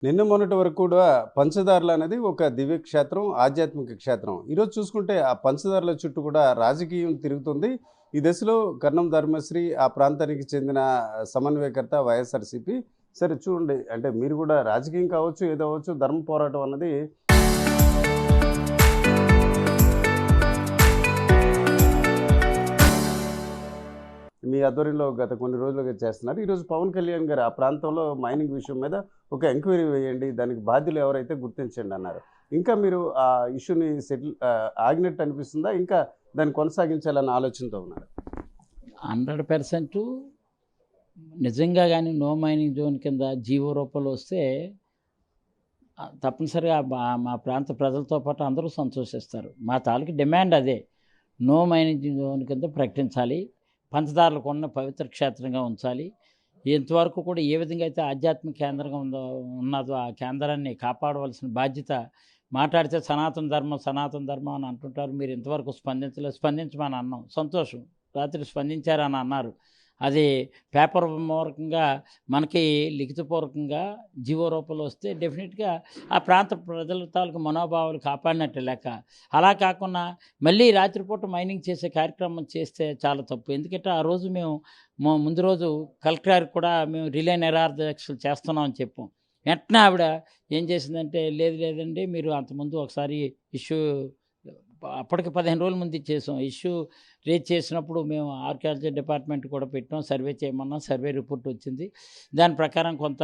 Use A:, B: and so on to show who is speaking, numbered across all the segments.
A: నిన్న మొన్నటి వరకు కూడా పంచదారలు అనేది ఒక దివ్య క్షేత్రం, ఆధ్యాత్మిక క్షేత్రం. ఈరోజు చూసుకుంటే ఆ పంచదారల చుట్టూ కూడా రాజకీయం తిరుగుతుంది. ఈ దశలో కర్ణం ధర్మశ్రీ ఆ ప్రాంతానికి చెందిన సమన్వయకర్త వైఎస్ఆర్‌సీపీ. సరే చూడండి, అంటే మీరు కూడా రాజకీయం కావచ్చు, ఏదో అవ్వచ్చు, ధర్మ పోరాటం అన్నది మీ ఆధ్వర్యంలో గత కొన్ని రోజులుగా చేస్తున్నారు. ఈరోజు పవన్ కళ్యాణ్ గారు ఆ ప్రాంతంలో మైనింగ్ విషయం మీద ఒక ఎంక్వైరీ వేయండి, దానికి బాధ్యులు ఎవరైతే గుర్తించండి అన్నారు. ఇంకా మీరు ఆ ఇష్యూని ఆగినట్టు అనిపిస్తుందా? ఇంకా దాన్ని కొనసాగించాలన్న ఆలోచనతో ఉన్నారా?
B: 100% నిజంగా కానీ నో మైనింగ్ జోన్ కింద జీవో రూపంలో వస్తే తప్పనిసరిగా మా ప్రాంత ప్రజలతో పాటు అందరూ సంతోషిస్తారు. మా తాలూకు డిమాండ్ అదే. నో మైనింగ్ జోన్ కింద ప్రకటించాలి. పంచదారులకు ఉన్న పవిత్ర క్షేత్రంగా ఉంచాలి. ఇంతవరకు కూడా ఏ విధంగా అయితే ఆధ్యాత్మిక కేంద్రంగా ఉన్నదో ఆ కేంద్రాన్ని కాపాడవలసిన బాధ్యత. మాట్లాడితే సనాతన ధర్మం అని అంటుంటారు. మీరు ఇంతవరకు స్పందించమని అన్నాం, సంతోషం. రాత్రి స్పందించారని అన్నారు. అది పేపర్ మూలకంగా మనకి లిఖితపూర్వకంగా జీవో రూపంలో వస్తే డెఫినెట్గా ఆ ప్రాంత ప్రజల తాలూకు మనోభావాలు కాపాడినట్టు లెక్క. అలా కాకుండా మళ్ళీ రాత్రిపూట మైనింగ్ చేసే కార్యక్రమం చేస్తే చాలా తప్పు. ఎందుకంటే ఆ రోజు మేము ముందు రోజు కలెక్టర్ కూడా మేము రిలే నిరాధ్యక్షలు చేస్తున్నామని చెప్పాం. వెంటనే ఆవిడ ఏం చేసిందంటే, లేదండి, మీరు అంతకుముందు ఒకసారి ఇష్యూ అప్పటికి 15 రోజుల ముందు చేసాం. ఇష్యూ రేజ్ చేసినప్పుడు మేము ఆర్కియాలజీ డిపార్ట్మెంట్ కూడా పెట్టాం, సర్వే చేయమన్నాం. సర్వే రిపోర్ట్ వచ్చింది. దాని ప్రకారం కొంత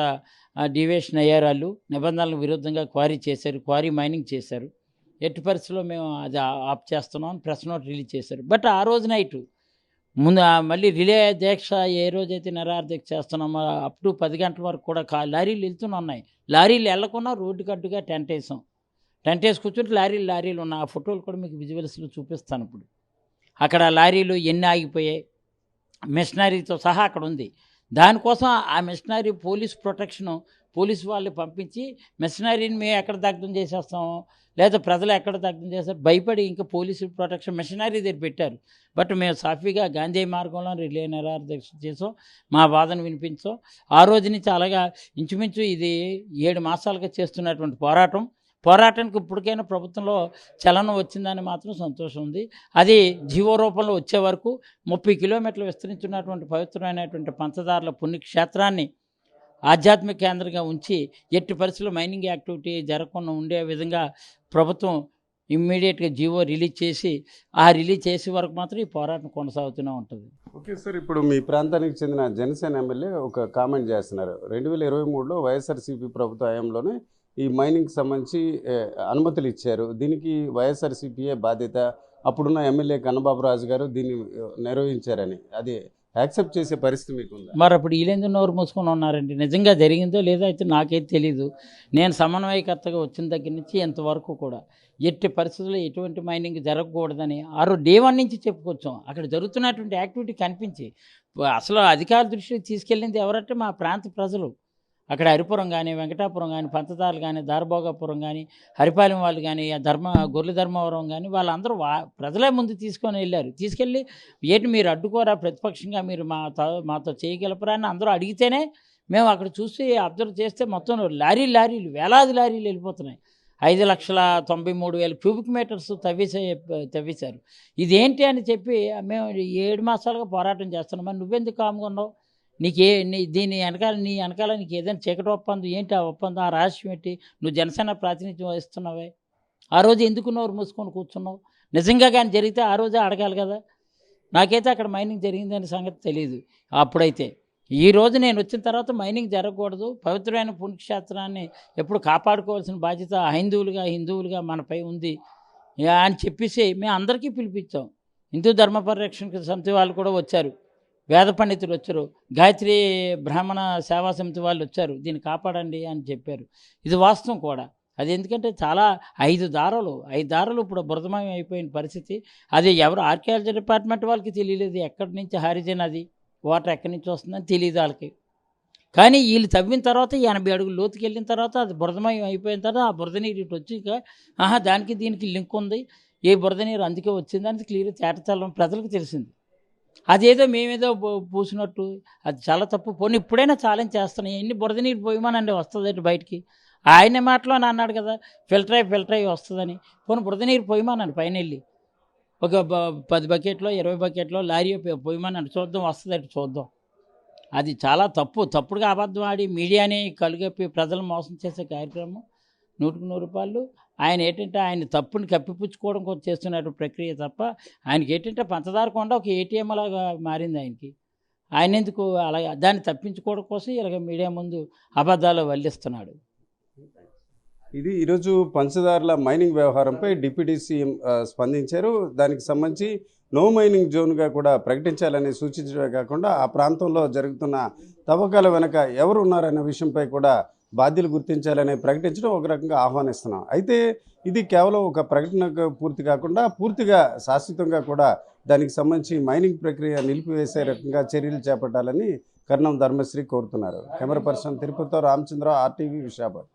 B: డీవియేషన్ అయ్యారు. వాళ్ళు నిబంధనలకు విరుద్ధంగా క్వారీ మైనింగ్ చేశారు. ఎట్టి పరిస్థితుల్లో మేము అది ఆఫ్ చేస్తున్నాం అని ప్రెస్ నోట్ రిలీజ్ చేశారు. బట్ ఆ రోజు నైటు ముందు మళ్ళీ రిలే దీక్ష ఏ రోజైతే నిరాహారదీక్ష చేస్తున్నామో అప్ టు 10 గంటల వరకు కూడా లారీలు వెళ్తూనే ఉన్నాయి. లారీలు వెళ్ళకుండా రోడ్డుకి అడ్డుగా టెంట్ వేసాం. టెంట్ వేసి కూర్చుంటే లారీలు ఉన్నాయి. ఆ ఫోటోలు కూడా మీకు విజువల్స్లో చూపిస్తాను. ఇప్పుడు అక్కడ లారీలు ఎన్ని ఆగిపోయాయి, మిషనరీతో సహా అక్కడ ఉంది. దానికోసం ఆ మిషనరీ పోలీసు వాళ్ళు పంపించి మిషనరీని మేము ఎక్కడ దగ్ధం చేసేస్తామో, లేదా ప్రజలు ఎక్కడ దగ్ధం చేస్తారు భయపడి ఇంకా పోలీసు ప్రొటెక్షన్ మిషనరీ దగ్గర పెట్టారు. బట్ మేము సాఫీగా గాంధీ మార్గంలో రిలే నిరాహారదీక్ష చేసాం, మా వాదన వినిపించాం. ఆ రోజు నుంచి అలాగా ఇంచుమించు ఇది 7 మాసాలుగా చేస్తున్నటువంటి పోరాటానికి ఇప్పటికైనా ప్రభుత్వంలో చలనం వచ్చిందని మాత్రం సంతోషం ఉంది. అది జీవో రూపంలో వచ్చే వరకు 30 కిలోమీటర్లు విస్తరించున్నటువంటి పవిత్రమైనటువంటి పంచదారుల పుణ్యక్షేత్రాన్ని ఆధ్యాత్మిక కేంద్రంగా ఉంచి ఎట్టి పరిస్థితుల్లో మైనింగ్ యాక్టివిటీ జరగకుండా ఉండే విధంగా ప్రభుత్వం ఇమ్మీడియట్గా జీవో రిలీజ్ చేసే వరకు మాత్రం ఈ పోరాటం కొనసాగుతూనే ఉంటుంది.
A: ఓకే సార్, ఇప్పుడు మీ ప్రాంతానికి చెందిన జనసేన ఎమ్మెల్యే ఒక కామెంట్ చేస్తున్నారు. 2023లో వైఎస్ఆర్‌సీపీ ప్రభుత్వ హయాంలోనే ఈ మైనింగ్కి సంబంధించి అనుమతులు ఇచ్చారు. దీనికి వైఎస్ఆర్‌సీపీయే బాధ్యత. అప్పుడున్న ఎమ్మెల్యే కన్నబాబు రాజు గారు దీన్ని నిర్వహించారని, అది యాక్సెప్ట్ చేసే పరిస్థితి మీకుందా?
B: మరి అప్పుడు వీళ్ళెందుకు నోరు మూసుకొని ఉన్నారండి? నిజంగా జరిగిందో లేదో అయితే నాకైతే తెలీదు. నేను సమన్వయకర్తగా వచ్చిన దగ్గర నుంచి ఇంతవరకు కూడా ఎట్టి పరిస్థితుల్లో ఎటువంటి మైనింగ్ జరగకూడదని డే 1 నుంచి చెప్పుకొచ్చాం. అక్కడ జరుగుతున్నటువంటి యాక్టివిటీ కనిపించి అసలు అధికారుల దృష్టికి తీసుకెళ్ళింది ఎవరంటే మా ప్రాంత ప్రజలు. అక్కడ హరిపురం కానీ, వెంకటాపురం కానీ, పంచదారులు కానీ, దారభోగాపురం కానీ, హరిపాలెం వాళ్ళు కానీ, గొర్రెల ధర్మవరం కానీ, వాళ్ళందరూ ప్రజలే ముందు తీసుకెళ్ళి ఏంటి మీరు అడ్డుకోరా, ప్రతిపక్షంగా మీరు మాతో చేయగలపరా అని అందరూ అడిగితేనే మేము అక్కడ చూసి అబ్జర్వ్ చేస్తే మొత్తం లారీలు వేలాది లారీలు వెళ్ళిపోతున్నాయి. 5,93,000 క్యూబిక్ మీటర్స్ తవ్వేశారు. ఇదేంటి అని చెప్పి మేము 7 మాసాలుగా పోరాటం చేస్తున్నాం. మరి నువ్వెందుకు కామ్గా ఉన్నావు? దీని వెనకాల నీకు ఏదైనా చీకటి ఒప్పందం ఏంటి? ఆ ఒప్పందం, ఆ రహస్యం ఏంటి? నువ్వు జనసేన ప్రాతినిధ్యం వహిస్తున్నావే, ఆ రోజు ఎందుకు నోరు మూసుకొని కూర్చున్నావు? నిజంగా కానీ జరిగితే ఆ రోజే అడగాలి కదా. నాకైతే అక్కడ మైనింగ్ జరిగిందనే సంగతి తెలియదు అప్పుడైతే. ఈ రోజు నేను వచ్చిన తర్వాత మైనింగ్ జరగకూడదు, పవిత్రమైన పుణ్యక్షేత్రాన్ని ఎప్పుడు కాపాడుకోవాల్సిన బాధ్యత హిందువులుగా మనపై ఉంది అని చెప్పేసి మేము అందరికీ పిలిపించాం. హిందూ ధర్మ పరిరక్షణ సమితి వాళ్ళు కూడా వచ్చారు, వేద పండితులు వచ్చారు, గాయత్రి బ్రాహ్మణ సేవా సమితి వాళ్ళు వచ్చారు, దీన్ని కాపాడండి అని చెప్పారు. ఇది వాస్తవం కూడా. అది ఎందుకంటే చాలా 5 దారులు ఇప్పుడు బురదమయం అయిపోయిన పరిస్థితి. అది ఎవరు ఆర్కియాలజీ డిపార్ట్మెంట్ వాళ్ళకి తెలియలేదు ఎక్కడి నుంచి హారిజన్, అది వాటర్ ఎక్కడి నుంచి వస్తుందని తెలియదు వాళ్ళకి. కానీ వీళ్ళు తవ్విన తర్వాత 80 అడుగులు లోతుకి వెళ్ళిన తర్వాత అది బురదమయం అయిపోయిన తర్వాత ఆ బురద నీరు ఇటు వచ్చి దానికి దీనికి లింక్ ఉంది, ఏ బురద నీరు అందుకే వచ్చిందని క్లియర్ తేటతెల్లం ప్రజలకు తెలిసింది. అదేదో మేమేదో పూసినట్టు అది చాలా తప్పు. పోనీ ఇప్పుడైనా ఛాలెంజ్ చేస్తున్నాం, ఎన్ని బురద నీరు పోయమనండి వస్తుందండి బయటికి. ఆయన మాటలోనే అన్నాడు కదా, ఫిల్టర్ అయ్యి వస్తుందని. పోనీ బురద నీరు పోయమన్నాను పైన వెళ్ళి, ఒక 10 బకెట్లో 20 బకెట్లో లారీ పోయమన్నాను, చూద్దాం వస్తుందంటే చూద్దాం. అది చాలా తప్పుడుగా అబద్ధం ఆడి మీడియాని కలుగప్పి ప్రజలు మోసం చేసే కార్యక్రమం 100% ఆయన ఏంటంటే ఆయన తప్పుని కప్పిపుచ్చుకోవడం కోసం చేస్తున్న ప్రక్రియ తప్ప, ఆయనకి ఏంటంటే పంచదార కొండ ఒక ఏటీఎం లాగా మారింది ఆయనకి. ఆయన ఎందుకు అలాగే దాన్ని తప్పించుకోవడం కోసం ఇలాగ మీడియా ముందు అబద్ధాలు వల్లిస్తున్నాడు.
A: ఇది ఈరోజు పంచదారుల మైనింగ్ వ్యవహారంపై డిప్యూటీ సీఎం స్పందించారు. దానికి సంబంధించి నో మైనింగ్ జోన్గా కూడా ప్రకటించాలని సూచించడమే కాకుండా ఆ ప్రాంతంలో జరుగుతున్న తవ్వకాల వెనక ఎవరు ఉన్నారనే విషయంపై కూడా బాధ్యులు గుర్తించాలని ప్రకటించడం ఒక రకంగా ఆహ్వానిస్తున్నాం. అయితే ఇది కేవలం ఒక ప్రకటనకు పూర్తి కాకుండా పూర్తిగా శాశ్వతంగా కూడా దానికి సంబంధించి మైనింగ్ ప్రక్రియ నిలిపివేసే రకంగా చర్యలు చేపట్టాలని కర్ణం ధర్మశ్రీ కోరుతున్నారు. కెమెరా పర్సన్ తిరుపతితో రామచంద్ర, RTV, విశాఖపట్నం.